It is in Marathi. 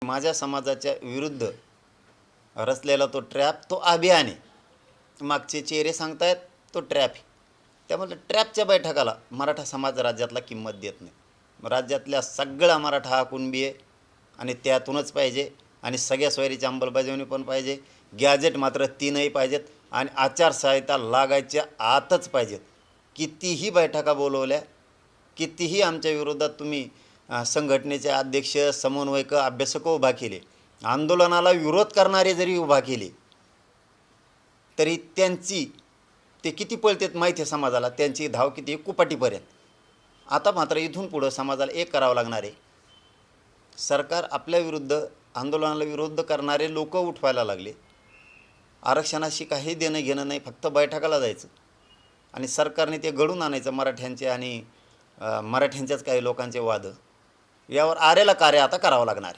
माझ्या समाजाच्या विरुद्ध रचलेला तो ट्रॅप, तो अभियान आहे. मागचे चेहरे सांगतायत तो ट्रॅप आहे. त्यामुळे ट्रॅपच्या बैठकाला मराठा समाज राज्यातला किंमत देत नाही. राज्यातल्या सगळा मराठा हा कुणबी आहे आणि त्यातूनच पाहिजे. आणि सगळ्या सोयरीची अंमलबजावणी पण पाहिजे. गॅजेट मात्र 3ही पाहिजेत आणि आचारसंहिता लागायच्या आतच पाहिजेत. कितीही बैठका बोलवल्या, कितीही आमच्या विरोधात तुम्ही संघटनेचे अध्यक्ष, समन्वयक, अभ्यासक उभा केले, आंदोलनाला विरोध करणारे जरी उभा केले, तरी त्यांची ते किती पळतेत माहिती आहे समाजाला. त्यांची धाव किती कुपाटीपर्यंत. आता मात्र इथून पुढं समाजाला एक करावं लागणार आहे. सरकार आपल्या विरुद्ध, आंदोलनाला विरोध करणारे लोक उठवायला लागले. आरक्षणाशी काही देणं घेणं नाही, फक्त बैठकाला जायचं आणि सरकारने ते घडून आणायचं. मराठ्यांचे आणि मराठ्यांच्याच काही लोकांचे वाद, यावर आरेला कार्य आता करावं लागणार आहे.